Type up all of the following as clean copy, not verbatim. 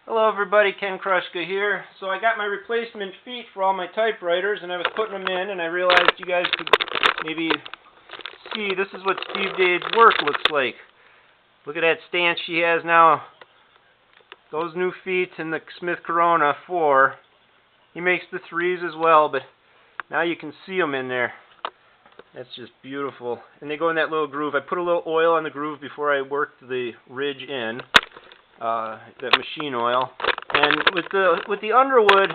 Hello everybody, Ken Krushka here. So I got my replacement feet for all my typewriters and I was putting them in and I realized you guys could maybe see this is what Steve Dade's work looks like. Look at that stance she has now. Those new feet in the Smith Corona 4. He makes the 3s as well, but now you can see them in there. That's just beautiful. And they go in that little groove. I put a little oil on the groove before I worked the ridge in. That machine oil. And with the Underwood,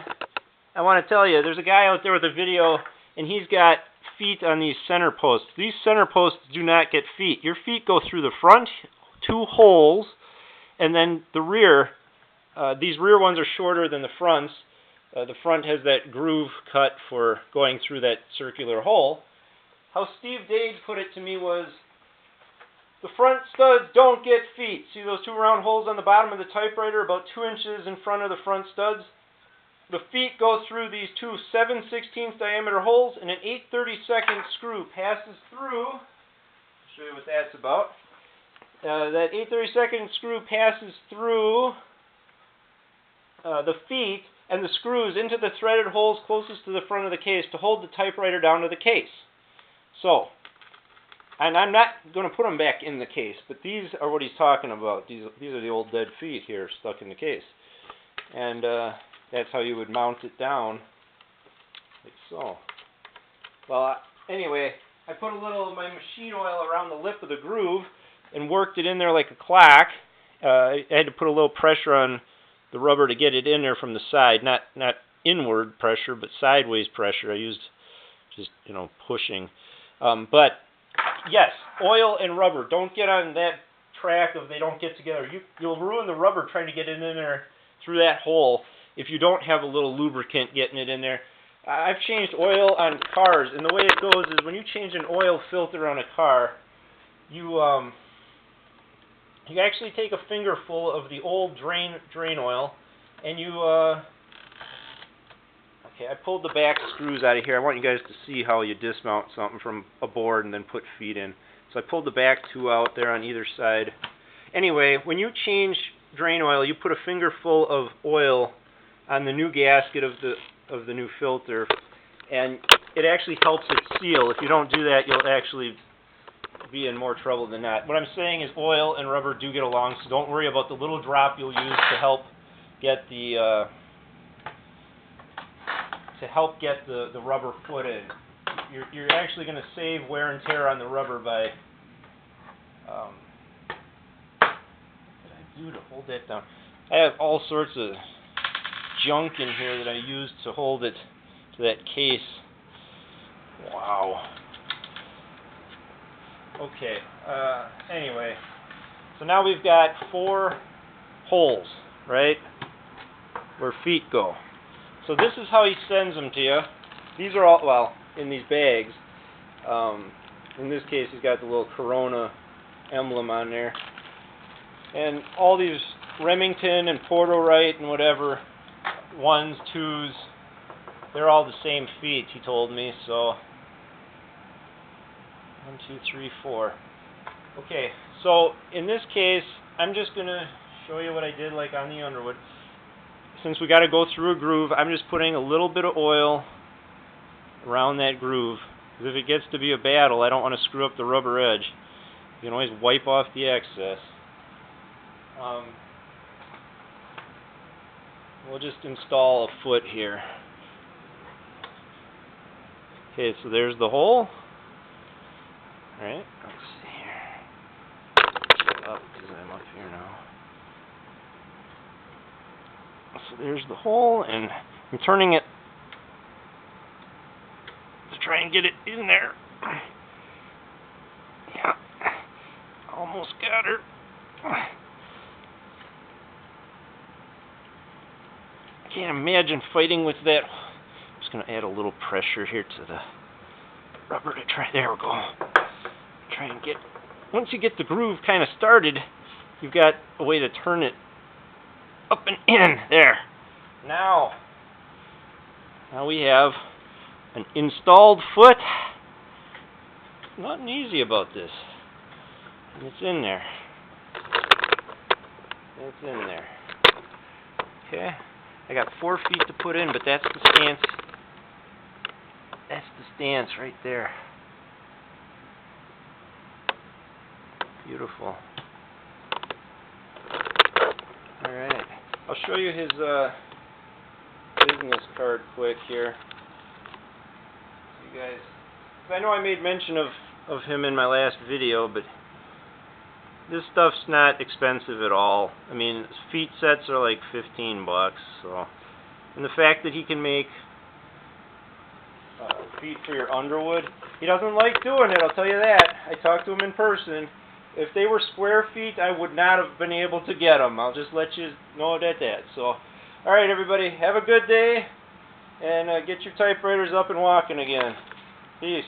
I want to tell you, there's a guy out there with a video, and he's got feet on these center posts. These center posts do not get feet. Your feet go through the front 2 holes, and then the rear. These rear ones are shorter than the fronts. The front has that groove cut for going through that circular hole. How Steve Dade put it to me was, the front studs don't get feet. See those 2 round holes on the bottom of the typewriter, about 2 inches in front of the front studs? The feet go through these 2 7/16 diameter holes, and an 8/32 screw passes through. I'll show you what that's about. That 8/32 screw passes through the feet and the screws into the threaded holes closest to the front of the case to hold the typewriter down to the case. So, and I'm not going to put them back in the case, but these are what he's talking about. These are the old dead feet here stuck in the case. And that's how you would mount it down, like so. Well, anyway, I put a little of my machine oil around the lip of the groove and worked it in there like a clock. I had to put a little pressure on the rubber to get it in there from the side, not inward pressure, but sideways pressure. I used just, pushing. But yes, oil and rubber. Don't get on that track of they don't get together. You'll ruin the rubber trying to get it in there through that hole if you don't have a little lubricant getting it in there. I've changed oil on cars, and the way it goes is when you change an oil filter on a car, you actually take a fingerful of the old drain oil, and you okay, I pulled the back screws out of here. I want you guys to see how you dismount something from a board and then put feet in. So I pulled the back 2 out there on either side. Anyway, when you change drain oil, you put a fingerful of oil on the new gasket of the new filter, and it actually helps it seal. If you don't do that, you'll actually be in more trouble than not. What I'm saying is oil and rubber do get along, so don't worry about the little drop you'll use to help get the rubber foot in. You're actually going to save wear and tear on the rubber by what did I do to hold that down? I have all sorts of junk in here that I used to hold it to that case. Wow. Okay, anyway, so now we've got 4 holes, right, where feet go. So this is how he sends them to you. These are all, well, in these bags. In this case, he's got the little Corona emblem on there. And all these Remington and Porto-Rite and whatever, 1s, 2s, they're all the same feet, he told me, so 1, 2, 3, 4. Okay, so in this case, I'm just going to show you what I did like on the Underwood. Since we got to go through a groove, I'm just putting a little bit of oil around that groove. Because if it gets to be a battle, I don't want to screw up the rubber edge. You can always wipe off the excess. We'll just install a foot here. Okay, so there's the hole. Alright, let's see here. Up, because I'm up here now. So there's the hole, and I'm turning it to try and get it in there. Yeah, almost got her. I can't imagine fighting with that. I'm just going to add a little pressure here to the rubber to try. There we go. Try and get. Once you get the groove kind of started, you've got a way to turn it up and in. There. Now we have an installed foot. Nothing easy about this. And it's in there. It's in there. Okay, I got 4 feet to put in, but that's the stance. That's the stance right there. Beautiful. Alright, I'll show you his business card quick here. You guys, I know I made mention of him in my last video, but this stuff's not expensive at all. I mean, feet sets are like $15, so. And the fact that he can make feet for your Underwood, he doesn't like doing it, I'll tell you that. I talked to him in person. If they were square feet, I would not have been able to get them. I'll just let you know that. So, alright everybody, have a good day, and get your typewriters up and walking again. Peace.